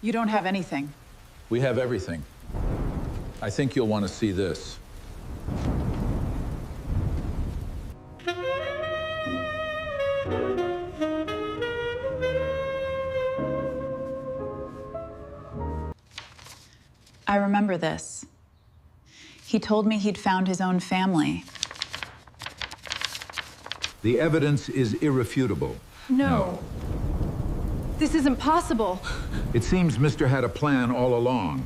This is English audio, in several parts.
You don't have anything. We have everything. I think you'll want to see this. I remember this. He told me he'd found his own family. The evidence is irrefutable. No. This isn't possible. It seems Mr. had a plan all along.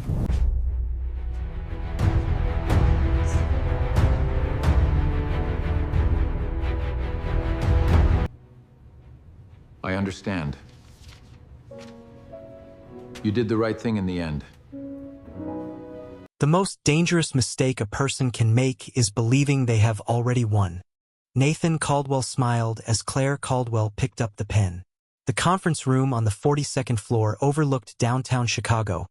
I understand. You did the right thing in the end. The most dangerous mistake a person can make is believing they have already won. Nathan Caldwell smiled as Claire Caldwell picked up the pen. The conference room on the 42nd floor overlooked downtown Chicago,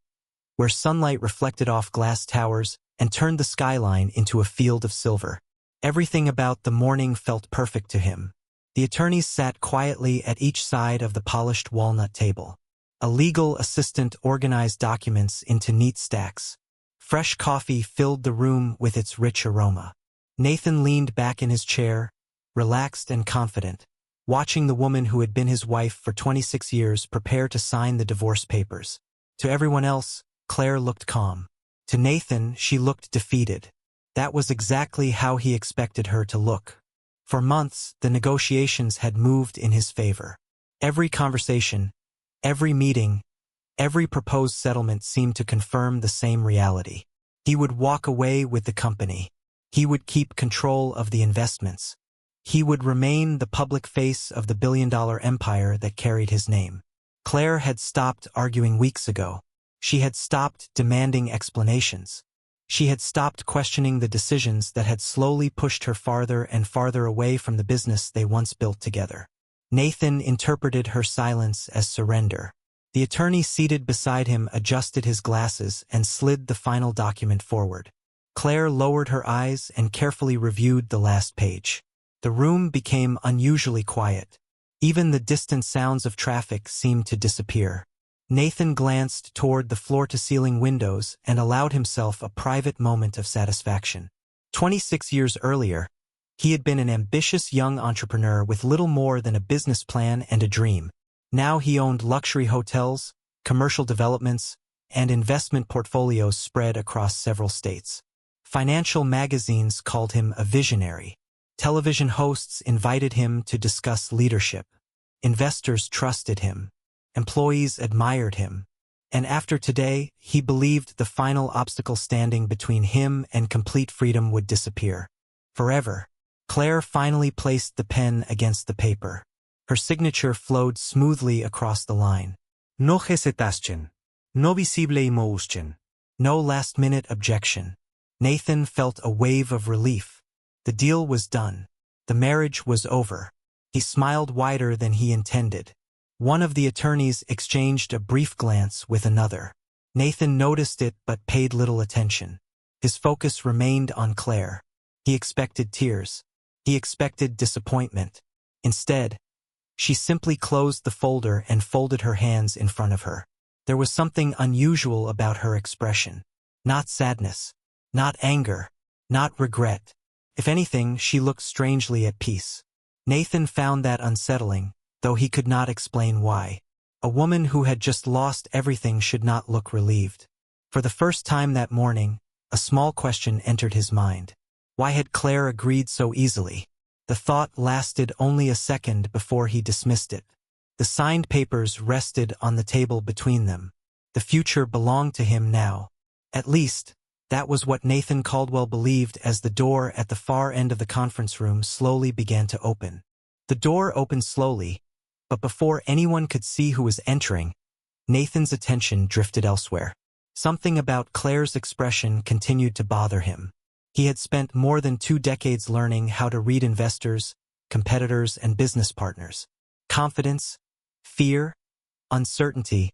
where sunlight reflected off glass towers and turned the skyline into a field of silver. Everything about the morning felt perfect to him. The attorneys sat quietly at each side of the polished walnut table. A legal assistant organized documents into neat stacks. Fresh coffee filled the room with its rich aroma. Nathan leaned back in his chair, relaxed and confident, watching the woman who had been his wife for 26 years prepare to sign the divorce papers. To everyone else, Claire looked calm. To Nathan, she looked defeated. That was exactly how he expected her to look. For months, the negotiations had moved in his favor. Every conversation, every meeting, every proposed settlement seemed to confirm the same reality. He would walk away with the company. He would keep control of the investments. He would remain the public face of the billion-dollar empire that carried his name. Claire had stopped arguing weeks ago. She had stopped demanding explanations. She had stopped questioning the decisions that had slowly pushed her farther and farther away from the business they once built together. Nathan interpreted her silence as surrender. The attorney seated beside him adjusted his glasses and slid the final document forward. Claire lowered her eyes and carefully reviewed the last page. The room became unusually quiet. Even the distant sounds of traffic seemed to disappear. Nathan glanced toward the floor-to-ceiling windows and allowed himself a private moment of satisfaction. 26 years earlier, he had been an ambitious young entrepreneur with little more than a business plan and a dream. Now he owned luxury hotels, commercial developments, and investment portfolios spread across several states. Financial magazines called him a visionary. Television hosts invited him to discuss leadership. Investors trusted him. Employees admired him. And after today, he believed the final obstacle standing between him and complete freedom would disappear. Forever. Claire finally placed the pen against the paper. Her signature flowed smoothly across the line. No hesitación. No visible emotion. No last-minute objection. Nathan felt a wave of relief. The deal was done. The marriage was over. He smiled wider than he intended. One of the attorneys exchanged a brief glance with another. Nathan noticed it but paid little attention. His focus remained on Claire. He expected tears. He expected disappointment. Instead, she simply closed the folder and folded her hands in front of her. There was something unusual about her expression. Not sadness. Not anger. Not regret. If anything, she looked strangely at peace. Nathan found that unsettling, though he could not explain why. A woman who had just lost everything should not look relieved. For the first time that morning, a small question entered his mind. Why had Claire agreed so easily? The thought lasted only a second before he dismissed it. The signed papers rested on the table between them. The future belonged to him now. At least, that was what Nathan Caldwell believed as the door at the far end of the conference room slowly began to open. The door opened slowly, but before anyone could see who was entering, Nathan's attention drifted elsewhere. Something about Claire's expression continued to bother him. He had spent more than 2 decades learning how to read investors, competitors, and business partners. Confidence, fear, uncertainty,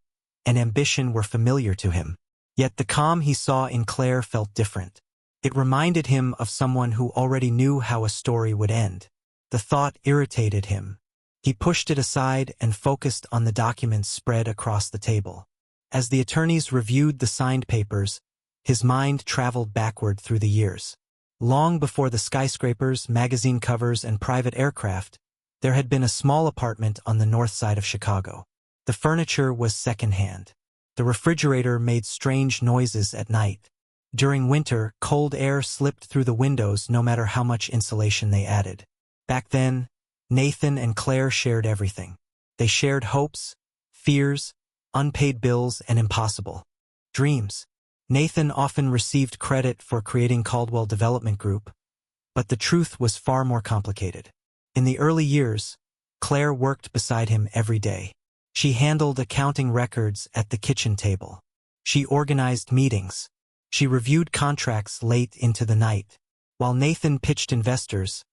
and ambition were familiar to him. Yet the calm he saw in Claire felt different. It reminded him of someone who already knew how a story would end. The thought irritated him. He pushed it aside and focused on the documents spread across the table. As the attorneys reviewed the signed papers, his mind traveled backward through the years. Long before the skyscrapers, magazine covers, and private aircraft, there had been a small apartment on the north side of Chicago. The furniture was secondhand. The refrigerator made strange noises at night. During winter, cold air slipped through the windows no matter how much insulation they added. Back then, Nathan and Claire shared everything. They shared hopes, fears, unpaid bills, and impossible dreams. Nathan often received credit for creating Caldwell Development Group, but the truth was far more complicated. In the early years, Claire worked beside him every day. She handled accounting records at the kitchen table. She organized meetings. She reviewed contracts late into the night. While Nathan pitched investors,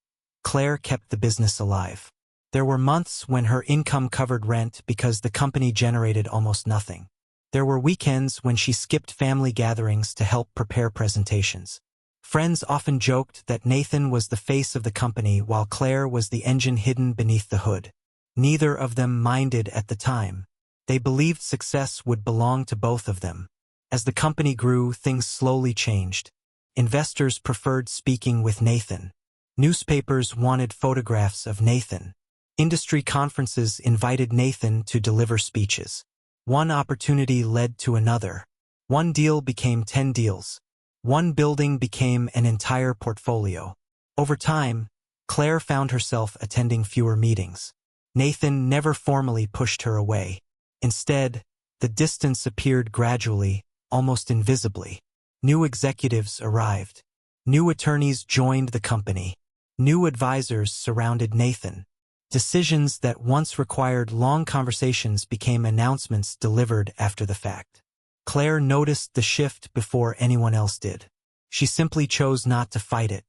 Claire kept the business alive. There were months when her income covered rent because the company generated almost nothing. There were weekends when she skipped family gatherings to help prepare presentations. Friends often joked that Nathan was the face of the company while Claire was the engine hidden beneath the hood. Neither of them minded at the time. They believed success would belong to both of them. As the company grew, things slowly changed. Investors preferred speaking with Nathan. Newspapers wanted photographs of Nathan. Industry conferences invited Nathan to deliver speeches. One opportunity led to another. One deal became 10 deals. One building became an entire portfolio. Over time, Claire found herself attending fewer meetings. Nathan never formally pushed her away. Instead, the distance appeared gradually, almost invisibly. New executives arrived. New attorneys joined the company. New advisors surrounded Nathan. Decisions that once required long conversations became announcements delivered after the fact. Claire noticed the shift before anyone else did. She simply chose not to fight it,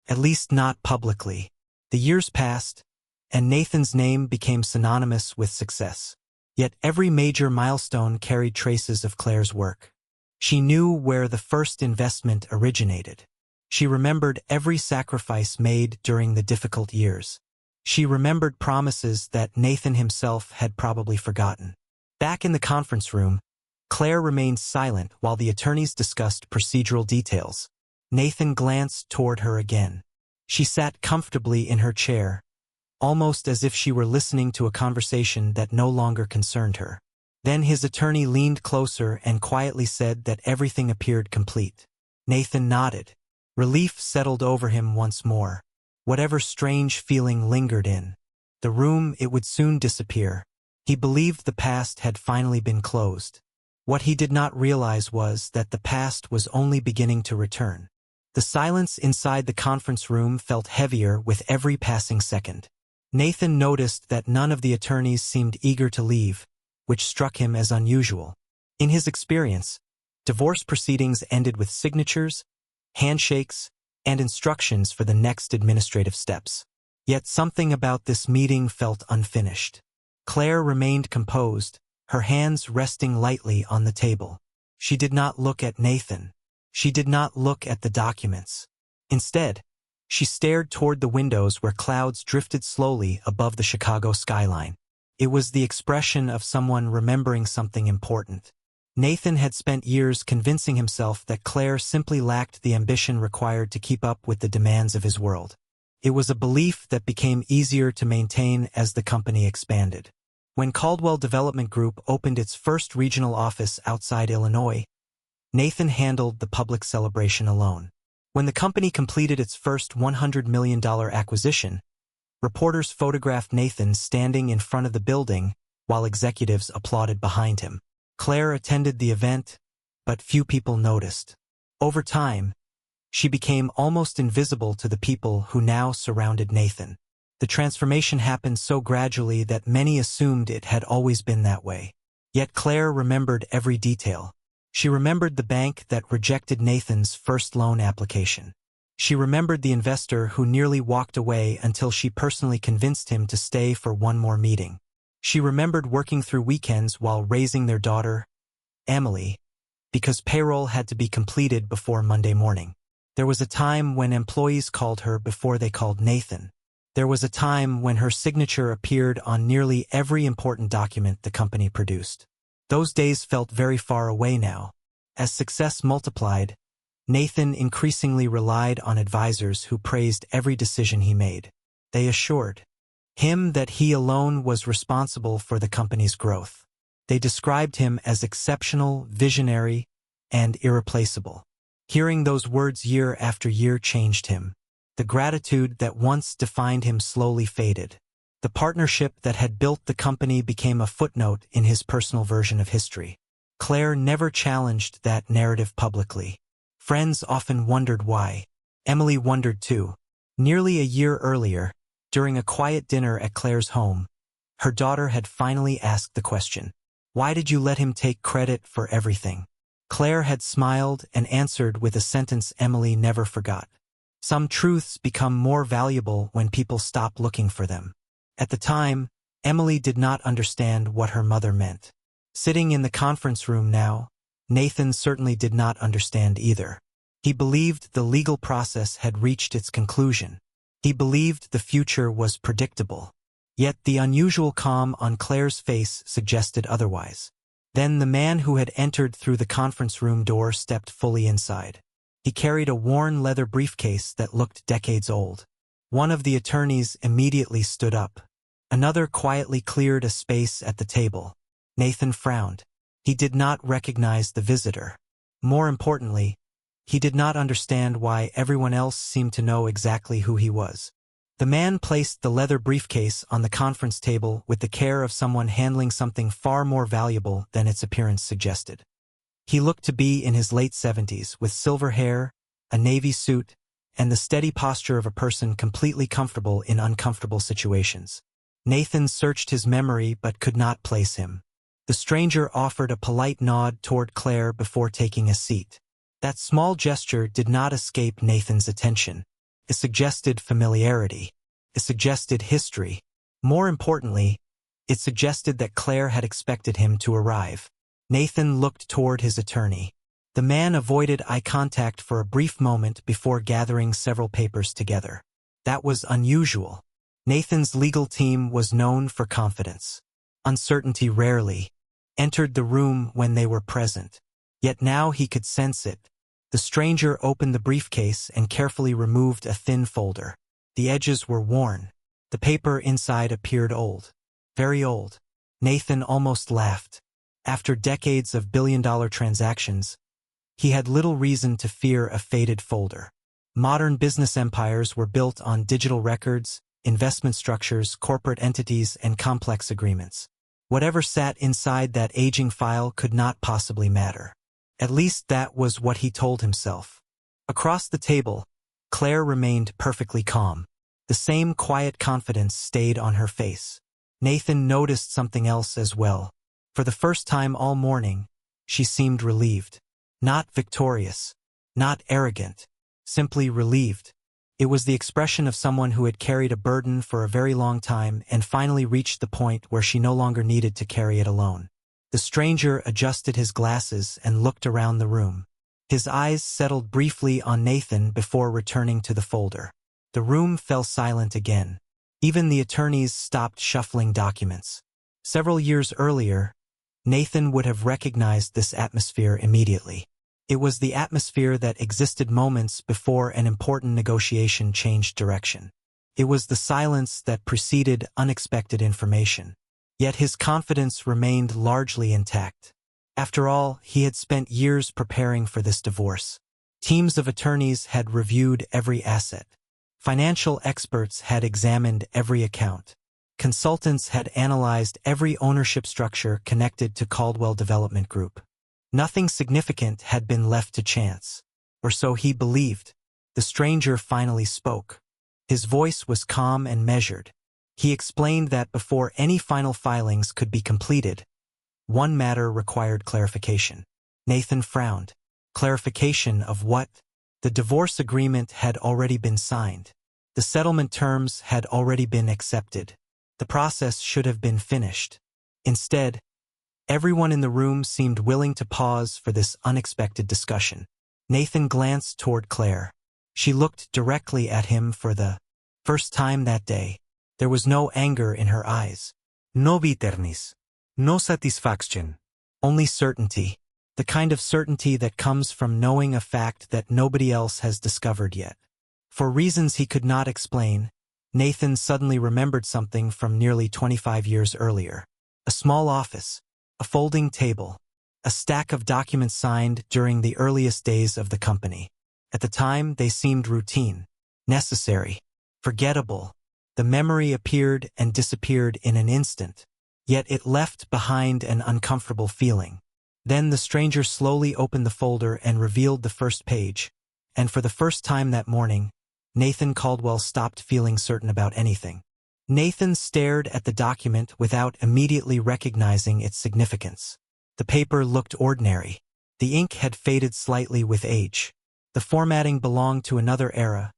at least not publicly. The years passed, and Nathan's name became synonymous with success. Yet every major milestone carried traces of Claire's work. She knew where the first investment originated. She remembered every sacrifice made during the difficult years. She remembered promises that Nathan himself had probably forgotten. Back in the conference room, Claire remained silent while the attorneys discussed procedural details. Nathan glanced toward her again. She sat comfortably in her chair, almost as if she were listening to a conversation that no longer concerned her. Then his attorney leaned closer and quietly said that everything appeared complete. Nathan nodded. Relief settled over him once more. Whatever strange feeling lingered in the room, it would soon disappear. He believed the past had finally been closed. What he did not realize was that the past was only beginning to return. The silence inside the conference room felt heavier with every passing second. Nathan noticed that none of the attorneys seemed eager to leave, which struck him as unusual. In his experience, divorce proceedings ended with signatures, handshakes, and instructions for the next administrative steps. Yet something about this meeting felt unfinished. Claire remained composed, her hands resting lightly on the table. She did not look at Nathan. She did not look at the documents. Instead, she stared toward the windows where clouds drifted slowly above the Chicago skyline. It was the expression of someone remembering something important. Nathan had spent years convincing himself that Claire simply lacked the ambition required to keep up with the demands of his world. It was a belief that became easier to maintain as the company expanded. When Caldwell Development Group opened its first regional office outside Illinois, Nathan handled the public celebration alone. When the company completed its first $100 million acquisition, reporters photographed Nathan standing in front of the building while executives applauded behind him. Claire attended the event, but few people noticed. Over time, she became almost invisible to the people who now surrounded Nathan. The transformation happened so gradually that many assumed it had always been that way. Yet Claire remembered every detail. She remembered the bank that rejected Nathan's first loan application. She remembered the investor who nearly walked away until she personally convinced him to stay for one more meeting. She remembered working through weekends while raising their daughter, Emily, because payroll had to be completed before Monday morning. There was a time when employees called her before they called Nathan. There was a time when her signature appeared on nearly every important document the company produced. Those days felt very far away now. As success multiplied, Nathan increasingly relied on advisors who praised every decision he made. They assured him that he alone was responsible for the company's growth. They described him as exceptional, visionary, and irreplaceable. Hearing those words year after year changed him. The gratitude that once defined him slowly faded. The partnership that had built the company became a footnote in his personal version of history. Claire never challenged that narrative publicly. Friends often wondered why. Emily wondered too. Nearly a year earlier, during a quiet dinner at Claire's home, her daughter had finally asked the question, "Why did you let him take credit for everything?" Claire had smiled and answered with a sentence Emily never forgot. Some truths become more valuable when people stop looking for them. At the time, Emily did not understand what her mother meant. Sitting in the conference room now, Nathan certainly did not understand either. He believed the legal process had reached its conclusion. He believed the future was predictable. Yet the unusual calm on Claire's face suggested otherwise. Then the man who had entered through the conference room door stepped fully inside. He carried a worn leather briefcase that looked decades old. One of the attorneys immediately stood up. Another quietly cleared a space at the table. Nathan frowned. He did not recognize the visitor. More importantly, he did not understand why everyone else seemed to know exactly who he was. The man placed the leather briefcase on the conference table with the care of someone handling something far more valuable than its appearance suggested. He looked to be in his late 70s, with silver hair, a navy suit, and the steady posture of a person completely comfortable in uncomfortable situations. Nathan searched his memory but could not place him. The stranger offered a polite nod toward Claire before taking a seat. That small gesture did not escape Nathan's attention. It suggested familiarity. It suggested history. More importantly, it suggested that Claire had expected him to arrive. Nathan looked toward his attorney. The man avoided eye contact for a brief moment before gathering several papers together. That was unusual. Nathan's legal team was known for confidence. Uncertainty rarely entered the room when they were present. Yet now he could sense it. The stranger opened the briefcase and carefully removed a thin folder. The edges were worn. The paper inside appeared old. Very old. Nathan almost laughed. After decades of billion-dollar transactions, he had little reason to fear a faded folder. Modern business empires were built on digital records, investment structures, corporate entities, and complex agreements. Whatever sat inside that aging file could not possibly matter. At least that was what he told himself. Across the table, Claire remained perfectly calm. The same quiet confidence stayed on her face. Nathan noticed something else as well. For the first time all morning, she seemed relieved. Not victorious. Not arrogant. Simply relieved. It was the expression of someone who had carried a burden for a very long time and finally reached the point where she no longer needed to carry it alone. The stranger adjusted his glasses and looked around the room. His eyes settled briefly on Nathan before returning to the folder. The room fell silent again. Even the attorneys stopped shuffling documents. Several years earlier, Nathan would have recognized this atmosphere immediately. It was the atmosphere that existed moments before an important negotiation changed direction. It was the silence that preceded unexpected information. Yet his confidence remained largely intact. After all, he had spent years preparing for this divorce. Teams of attorneys had reviewed every asset. Financial experts had examined every account. Consultants had analyzed every ownership structure connected to Caldwell Development Group. Nothing significant had been left to chance. Or so he believed. The stranger finally spoke. His voice was calm and measured. He explained that before any final filings could be completed, one matter required clarification. Nathan frowned. Clarification of what? The divorce agreement had already been signed. The settlement terms had already been accepted. The process should have been finished. Instead, everyone in the room seemed willing to pause for this unexpected discussion. Nathan glanced toward Claire. She looked directly at him for the first time that day. There was no anger in her eyes. No bitterness. No satisfaction. Only certainty. The kind of certainty that comes from knowing a fact that nobody else has discovered yet. For reasons he could not explain, Nathan suddenly remembered something from nearly 25 years earlier. A small office, a folding table, a stack of documents signed during the earliest days of the company. At the time, they seemed routine, necessary, forgettable. The memory appeared and disappeared in an instant, yet it left behind an uncomfortable feeling. Then the stranger slowly opened the folder and revealed the first page, and for the first time that morning, Nathan Caldwell stopped feeling certain about anything. Nathan stared at the document without immediately recognizing its significance. The paper looked ordinary. The ink had faded slightly with age. The formatting belonged to another era,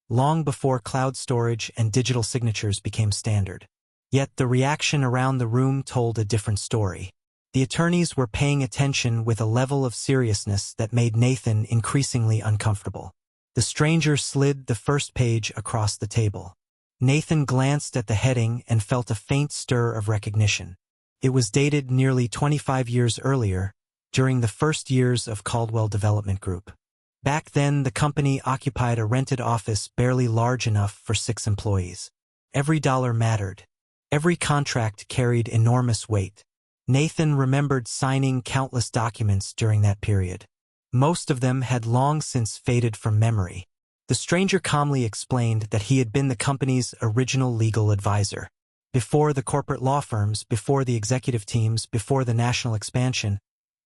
long before cloud storage and digital signatures became standard. Yet the reaction around the room told a different story. The attorneys were paying attention with a level of seriousness that made Nathan increasingly uncomfortable. The stranger slid the first page across the table. Nathan glanced at the heading and felt a faint stir of recognition. It was dated nearly 25 years earlier, during the first years of Caldwell Development Group. Back then, the company occupied a rented office barely large enough for 6 employees. Every dollar mattered. Every contract carried enormous weight. Nathan remembered signing countless documents during that period. Most of them had long since faded from memory. The stranger calmly explained that he had been the company's original legal advisor. Before the corporate law firms, before the executive teams, before the national expansion,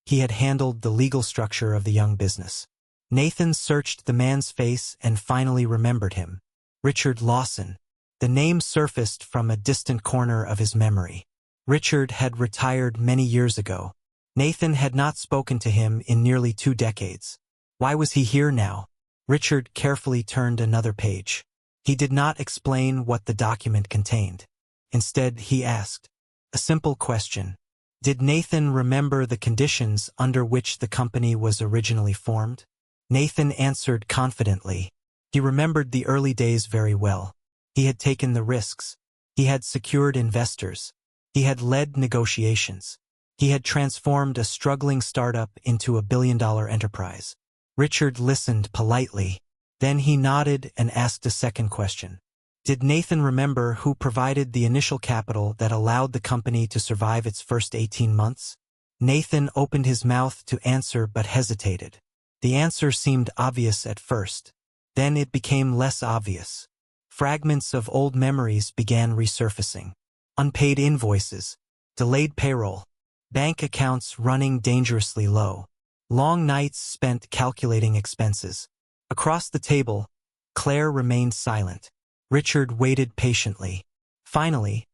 he had handled the legal structure of the young business. Nathan searched the man's face and finally remembered him. Richard Lawson. The name surfaced from a distant corner of his memory. Richard had retired many years ago. Nathan had not spoken to him in nearly 2 decades. Why was he here now? Richard carefully turned another page. He did not explain what the document contained. Instead, he asked a simple question. Did Nathan remember the conditions under which the company was originally formed? Nathan answered confidently. He remembered the early days very well. He had taken the risks. He had secured investors. He had led negotiations. He had transformed a struggling startup into a billion-dollar enterprise. Richard listened politely. Then he nodded and asked a second question. Did Nathan remember who provided the initial capital that allowed the company to survive its first 18 months? Nathan opened his mouth to answer but hesitated. The answer seemed obvious at first. Then it became less obvious. Fragments of old memories began resurfacing. Unpaid invoices, delayed payroll, bank accounts running dangerously low, long nights spent calculating expenses. Across the table, Claire remained silent. Richard waited patiently. Finally,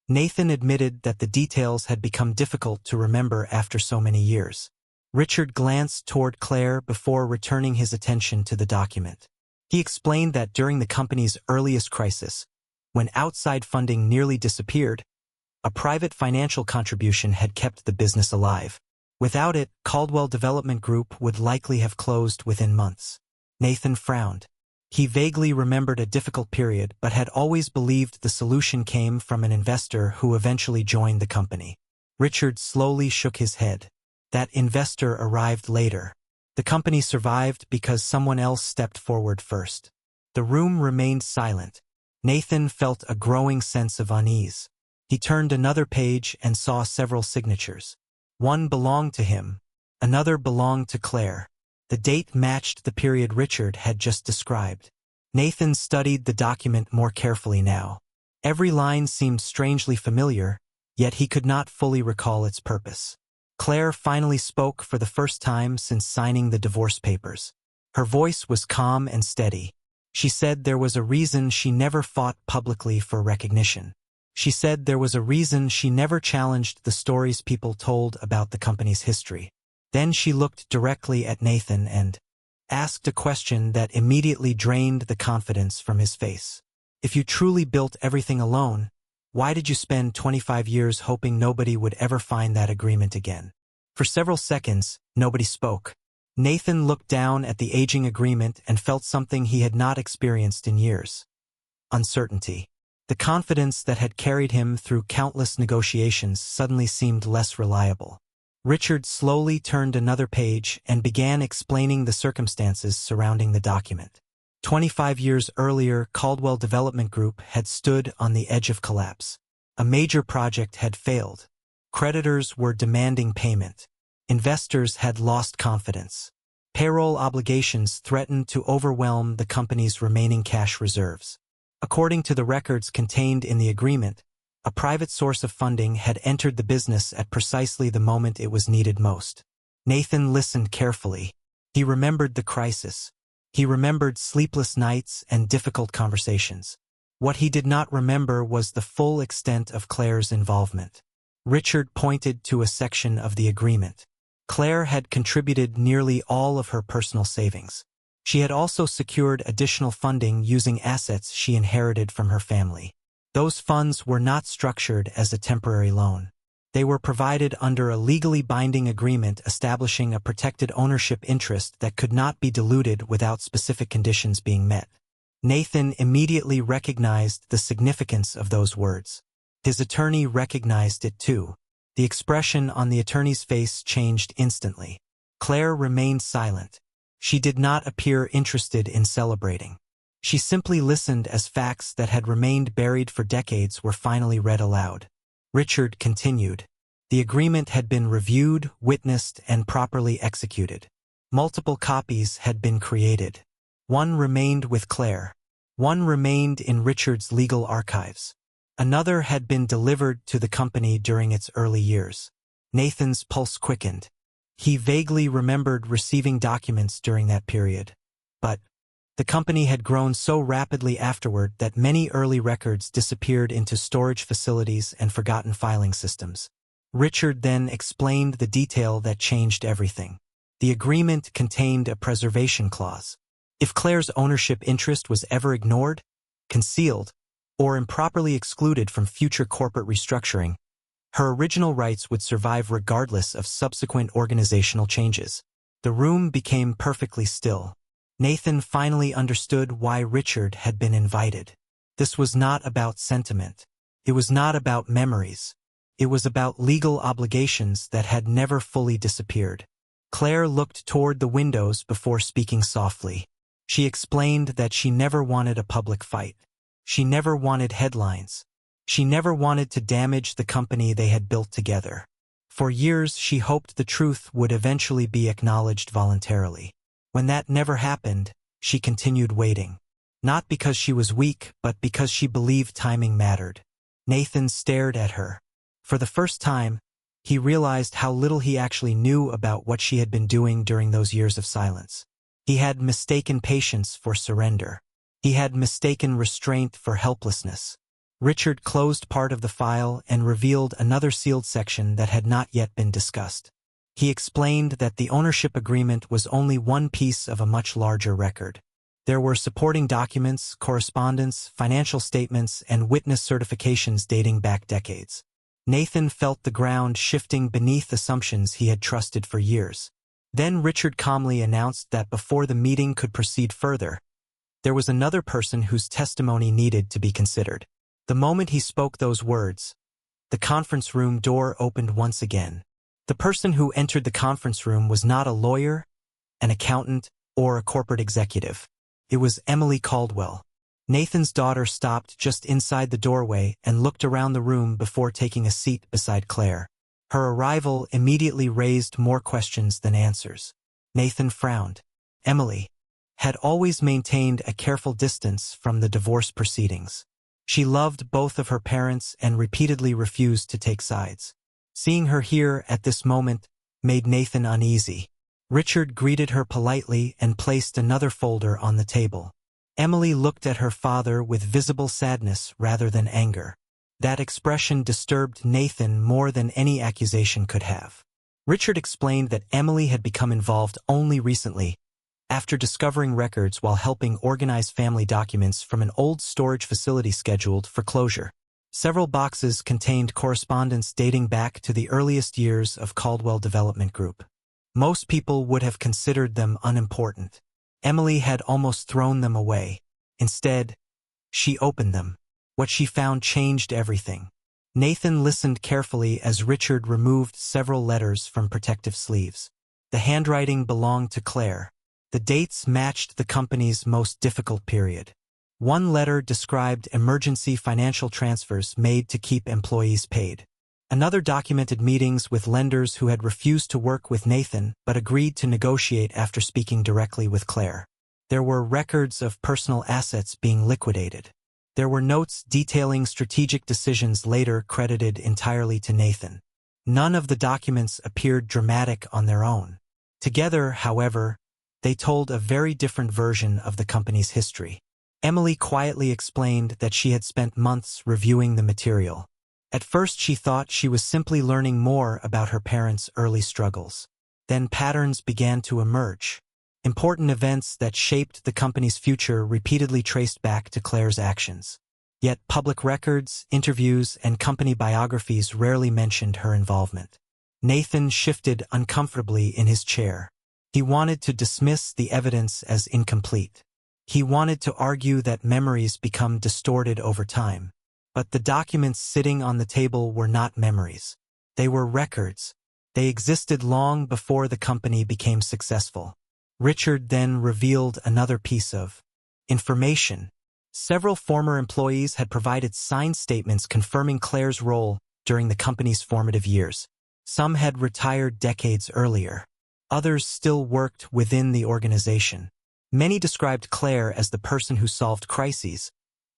Nathan admitted that the details had become difficult to remember after so many years. Richard glanced toward Claire before returning his attention to the document. He explained that during the company's earliest crisis, when outside funding nearly disappeared, a private financial contribution had kept the business alive. Without it, Caldwell Development Group would likely have closed within months. Nathan frowned. He vaguely remembered a difficult period but had always believed the solution came from an investor who eventually joined the company. Richard slowly shook his head. That investor arrived later. The company survived because someone else stepped forward first. The room remained silent. Nathan felt a growing sense of unease. He turned another page and saw several signatures. One belonged to him. Another belonged to Claire. The date matched the period Richard had just described. Nathan studied the document more carefully now. Every line seemed strangely familiar, yet he could not fully recall its purpose. Claire finally spoke for the first time since signing the divorce papers. Her voice was calm and steady. She said there was a reason she never fought publicly for recognition. She said there was a reason she never challenged the stories people told about the company's history. Then she looked directly at Nathan and asked a question that immediately drained the confidence from his face. If you truly built everything alone, why did you spend 25 years hoping nobody would ever find that agreement again? For several seconds, nobody spoke. Nathan looked down at the aging agreement and felt something he had not experienced in years. Uncertainty. The confidence that had carried him through countless negotiations suddenly seemed less reliable. Richard slowly turned another page and began explaining the circumstances surrounding the document. 25 years earlier, Caldwell Development Group had stood on the edge of collapse. A major project had failed. Creditors were demanding payment. Investors had lost confidence. Payroll obligations threatened to overwhelm the company's remaining cash reserves. According to the records contained in the agreement, a private source of funding had entered the business at precisely the moment it was needed most. Nathan listened carefully. He remembered the crisis. He remembered sleepless nights and difficult conversations. What he did not remember was the full extent of Claire's involvement. Richard pointed to a section of the agreement. Claire had contributed nearly all of her personal savings. She had also secured additional funding using assets she inherited from her family. Those funds were not structured as a temporary loan. They were provided under a legally binding agreement establishing a protected ownership interest that could not be diluted without specific conditions being met. Nathan immediately recognized the significance of those words. His attorney recognized it too. The expression on the attorney's face changed instantly. Claire remained silent. She did not appear interested in celebrating. She simply listened as facts that had remained buried for decades were finally read aloud. Richard continued. The agreement had been reviewed, witnessed, and properly executed. Multiple copies had been created. One remained with Claire. One remained in Richard's legal archives. Another had been delivered to the company during its early years. Nathan's pulse quickened. He vaguely remembered receiving documents during that period. But the company had grown so rapidly afterward that many early records disappeared into storage facilities and forgotten filing systems. Richard then explained the detail that changed everything. The agreement contained a preservation clause. If Claire's ownership interest was ever ignored, concealed, or improperly excluded from future corporate restructuring, her original rights would survive regardless of subsequent organizational changes. The room became perfectly still. Nathan finally understood why Richard had been invited. This was not about sentiment. It was not about memories. It was about legal obligations that had never fully disappeared. Claire looked toward the windows before speaking softly. She explained that she never wanted a public fight. She never wanted headlines. She never wanted to damage the company they had built together. For years, she hoped the truth would eventually be acknowledged voluntarily. When that never happened, she continued waiting. Not because she was weak, but because she believed timing mattered. Nathan stared at her. For the first time, he realized how little he actually knew about what she had been doing during those years of silence. He had mistaken patience for surrender. He had mistaken restraint for helplessness. Richard closed part of the file and revealed another sealed section that had not yet been discussed. He explained that the ownership agreement was only one piece of a much larger record. There were supporting documents, correspondence, financial statements, and witness certifications dating back decades. Nathan felt the ground shifting beneath assumptions he had trusted for years. Then Richard calmly announced that before the meeting could proceed further, there was another person whose testimony needed to be considered. The moment he spoke those words, the conference room door opened once again. The person who entered the conference room was not a lawyer, an accountant, or a corporate executive. It was Emily Caldwell. Nathan's daughter stopped just inside the doorway and looked around the room before taking a seat beside Claire. Her arrival immediately raised more questions than answers. Nathan frowned. Emily had always maintained a careful distance from the divorce proceedings. She loved both of her parents and repeatedly refused to take sides. Seeing her here at this moment made Nathan uneasy. Richard greeted her politely and placed another folder on the table. Emily looked at her father with visible sadness rather than anger. That expression disturbed Nathan more than any accusation could have. Richard explained that Emily had become involved only recently, after discovering records while helping organize family documents from an old storage facility scheduled for closure. Several boxes contained correspondence dating back to the earliest years of Caldwell Development Group. Most people would have considered them unimportant. Emily had almost thrown them away. Instead, she opened them. What she found changed everything. Nathan listened carefully as Richard removed several letters from protective sleeves. The handwriting belonged to Claire. The dates matched the company's most difficult period. One letter described emergency financial transfers made to keep employees paid. Another documented meetings with lenders who had refused to work with Nathan but agreed to negotiate after speaking directly with Claire. There were records of personal assets being liquidated. There were notes detailing strategic decisions later credited entirely to Nathan. None of the documents appeared dramatic on their own. Together, however, they told a very different version of the company's history. Emily quietly explained that she had spent months reviewing the material. At first she thought she was simply learning more about her parents' early struggles. Then patterns began to emerge. Important events that shaped the company's future repeatedly traced back to Claire's actions. Yet public records, interviews, and company biographies rarely mentioned her involvement. Nathan shifted uncomfortably in his chair. He wanted to dismiss the evidence as incomplete. He wanted to argue that memories become distorted over time. But the documents sitting on the table were not memories. They were records. They existed long before the company became successful. Richard then revealed another piece of information. Several former employees had provided signed statements confirming Claire's role during the company's formative years. Some had retired decades earlier. Others still worked within the organization. Many described Claire as the person who solved crises,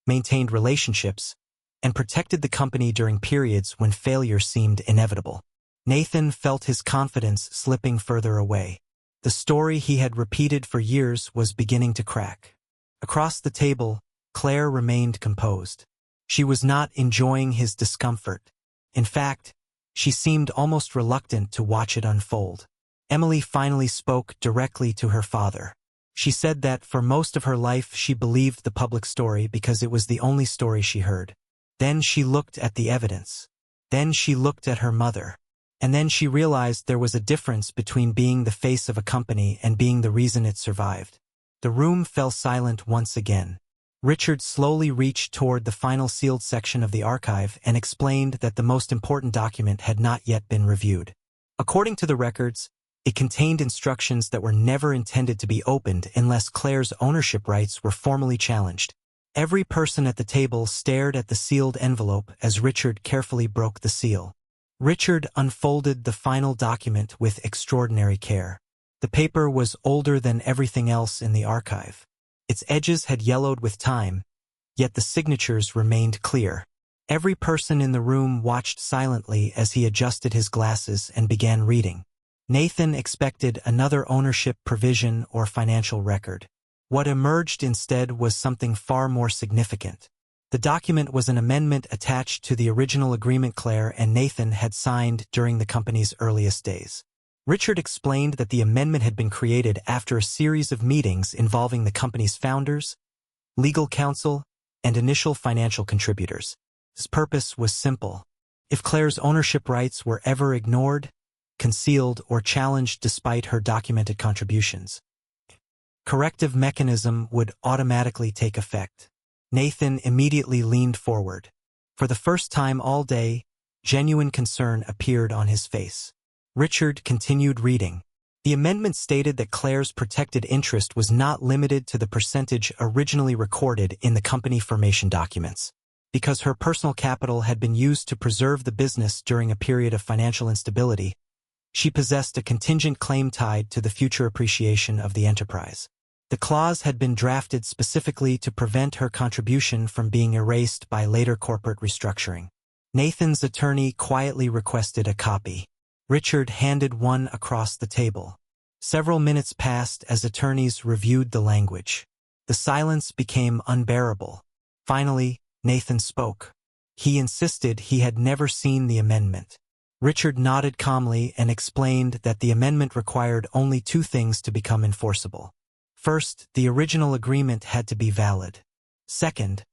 maintained relationships, and protected the company during periods when failure seemed inevitable. Nathan felt his confidence slipping further away. The story he had repeated for years was beginning to crack. Across the table, Claire remained composed. She was not enjoying his discomfort. In fact, she seemed almost reluctant to watch it unfold. Emily finally spoke directly to her father. She said that for most of her life she believed the public story because it was the only story she heard. Then she looked at the evidence. Then she looked at her mother. And then she realized there was a difference between being the face of a company and being the reason it survived. The room fell silent once again. Richard slowly reached toward the final sealed section of the archive and explained that the most important document had not yet been reviewed. According to the records, it contained instructions that were never intended to be opened unless Claire's ownership rights were formally challenged. Every person at the table stared at the sealed envelope as Richard carefully broke the seal. Richard unfolded the final document with extraordinary care. The paper was older than everything else in the archive. Its edges had yellowed with time, yet the signatures remained clear. Every person in the room watched silently as he adjusted his glasses and began reading. Nathan expected another ownership provision or financial record. What emerged instead was something far more significant. The document was an amendment attached to the original agreement Claire and Nathan had signed during the company's earliest days. Richard explained that the amendment had been created after a series of meetings involving the company's founders, legal counsel, and initial financial contributors. Its purpose was simple. If Claire's ownership rights were ever ignored, concealed, or challenged despite her documented contributions, corrective mechanism would automatically take effect. Nathan immediately leaned forward. For the first time all day, genuine concern appeared on his face. Richard continued reading. The amendment stated that Claire's protected interest was not limited to the percentage originally recorded in the company formation documents. Because her personal capital had been used to preserve the business during a period of financial instability, she possessed a contingent claim tied to the future appreciation of the enterprise. The clause had been drafted specifically to prevent her contribution from being erased by later corporate restructuring. Nathan's attorney quietly requested a copy. Richard handed one across the table. Several minutes passed as attorneys reviewed the language. The silence became unbearable. Finally, Nathan spoke. He insisted he had never seen the amendment. Richard nodded calmly and explained that the amendment required only two things to become enforceable. First, the original agreement had to be valid. Second,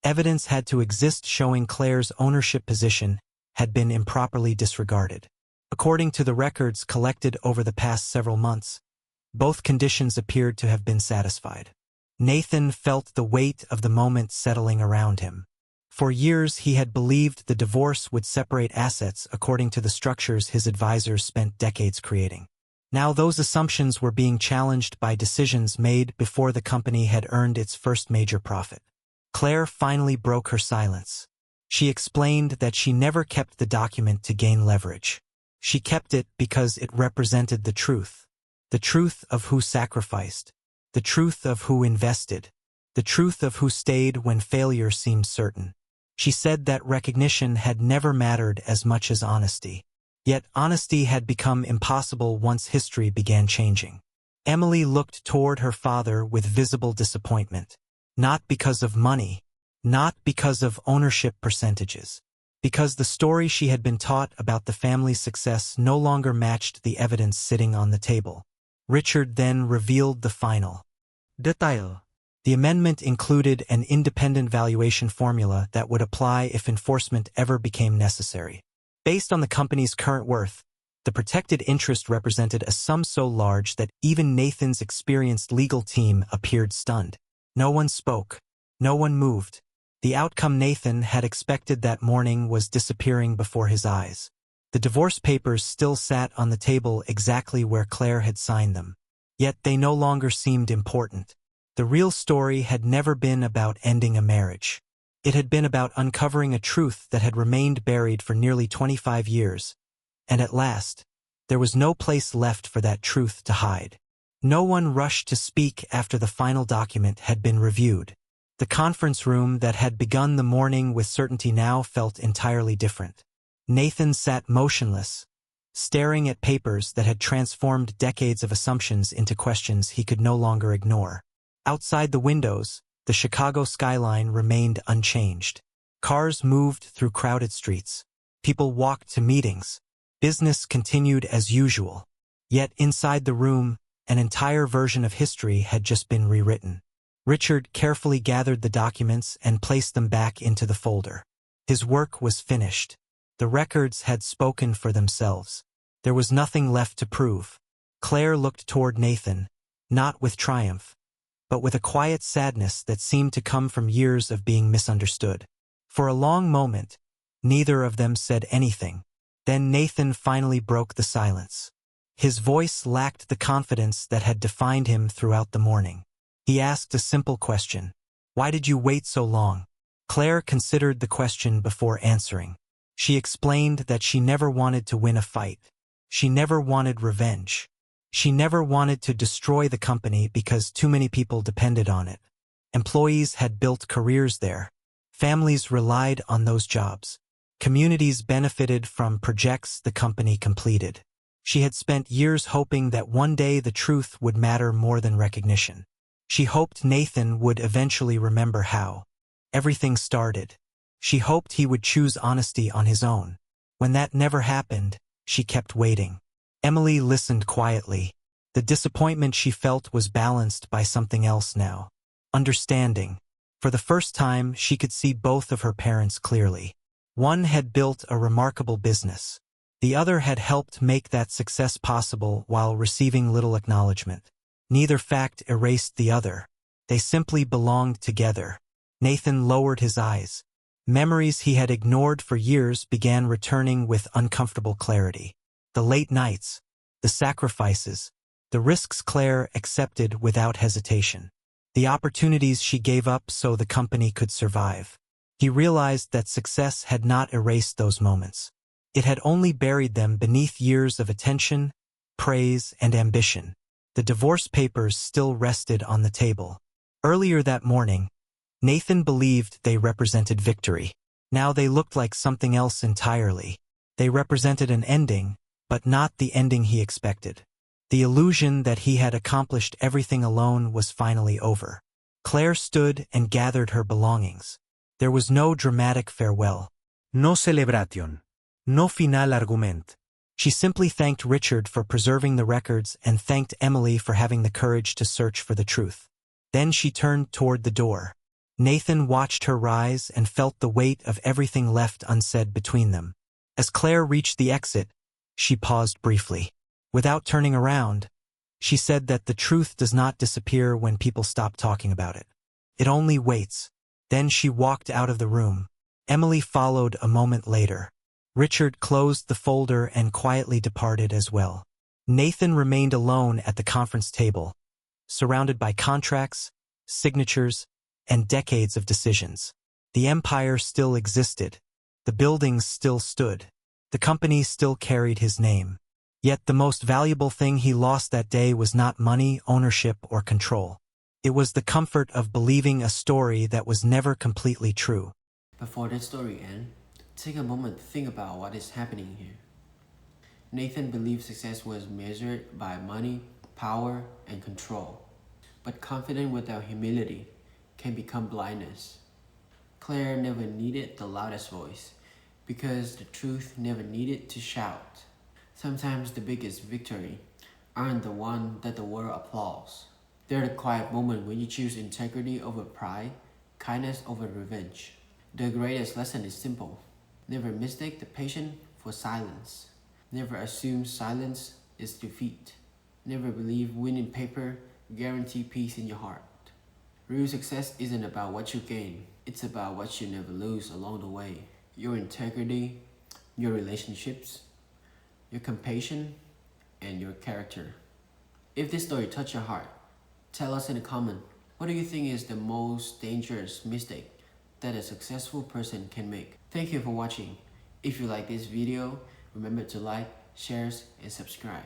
evidence had to exist showing Claire's ownership position had been improperly disregarded. According to the records collected over the past several months, both conditions appeared to have been satisfied. Nathan felt the weight of the moment settling around him. For years he had believed the divorce would separate assets according to the structures his advisors spent decades creating. Now those assumptions were being challenged by decisions made before the company had earned its first major profit. Claire finally broke her silence. She explained that she never kept the document to gain leverage. She kept it because it represented the truth of who sacrificed, the truth of who invested, the truth of who stayed when failure seemed certain. She said that recognition had never mattered as much as honesty. Yet honesty had become impossible once history began changing. Emily looked toward her father with visible disappointment. Not because of money, not because of ownership percentages, because the story she had been taught about the family's success no longer matched the evidence sitting on the table. Richard then revealed the final detail. The amendment included an independent valuation formula that would apply if enforcement ever became necessary. Based on the company's current worth, the protected interest represented a sum so large that even Nathan's experienced legal team appeared stunned. No one spoke. No one moved. The outcome Nathan had expected that morning was disappearing before his eyes. The divorce papers still sat on the table exactly where Claire had signed them. Yet they no longer seemed important. The real story had never been about ending a marriage. It had been about uncovering a truth that had remained buried for nearly 25 years. And at last, there was no place left for that truth to hide. No one rushed to speak after the final document had been reviewed. The conference room that had begun the morning with certainty now felt entirely different. Nathan sat motionless, staring at papers that had transformed decades of assumptions into questions he could no longer ignore. Outside the windows, the Chicago skyline remained unchanged. Cars moved through crowded streets. People walked to meetings. Business continued as usual. Yet inside the room, an entire version of history had just been rewritten. Richard carefully gathered the documents and placed them back into the folder. His work was finished. The records had spoken for themselves. There was nothing left to prove. Claire looked toward Nathan, not with triumph, but with a quiet sadness that seemed to come from years of being misunderstood. For a long moment, neither of them said anything. Then Nathan finally broke the silence. His voice lacked the confidence that had defined him throughout the morning. He asked a simple question. Why did you wait so long? Claire considered the question before answering. She explained that she never wanted to win a fight. She never wanted revenge. She never wanted to destroy the company because too many people depended on it. Employees had built careers there. Families relied on those jobs. Communities benefited from projects the company completed. She had spent years hoping that one day the truth would matter more than recognition. She hoped Nathan would eventually remember how everything started. She hoped he would choose honesty on his own. When that never happened, she kept waiting. Emily listened quietly. The disappointment she felt was balanced by something else now. Understanding. For the first time, she could see both of her parents clearly. One had built a remarkable business. The other had helped make that success possible while receiving little acknowledgement. Neither fact erased the other. They simply belonged together. Nathan lowered his eyes. Memories he had ignored for years began returning with uncomfortable clarity. The late nights, the sacrifices, the risks Claire accepted without hesitation. The opportunities she gave up so the company could survive. He realized that success had not erased those moments. It had only buried them beneath years of attention, praise, and ambition. The divorce papers still rested on the table. Earlier that morning, Nathan believed they represented victory. Now they looked like something else entirely. They represented an ending, but not the ending he expected. The illusion that he had accomplished everything alone was finally over. Claire stood and gathered her belongings. There was no dramatic farewell. No celebration. No final argument. She simply thanked Richard for preserving the records and thanked Emily for having the courage to search for the truth. Then she turned toward the door. Nathan watched her rise and felt the weight of everything left unsaid between them. As Claire reached the exit, she paused briefly. Without turning around, she said that the truth does not disappear when people stop talking about it. It only waits. Then she walked out of the room. Emily followed a moment later. Richard closed the folder and quietly departed as well. Nathan remained alone at the conference table, surrounded by contracts, signatures, and decades of decisions. The empire still existed. The buildings still stood. The company still carried his name. Yet the most valuable thing he lost that day was not money, ownership, or control. It was the comfort of believing a story that was never completely true. Before the story ends, take a moment to think about what is happening here. Nathan believed success was measured by money, power, and control. But confidence without humility can become blindness. Claire never needed the loudest voice because the truth never needed to shout. Sometimes the biggest victory aren't the one that the world applauds. They're the quiet moment when you choose integrity over pride, kindness over revenge. The greatest lesson is simple. Never mistake the patience for silence. Never assume silence is defeat. Never believe winning paper guarantee peace in your heart. Real success isn't about what you gain. It's about what you never lose along the way. Your integrity, your relationships, your compassion, and your character. If this story touched your heart, tell us in the comment, what do you think is the most dangerous mistake that a successful person can make? Thank you for watching. If you like this video, remember to like, share, and subscribe.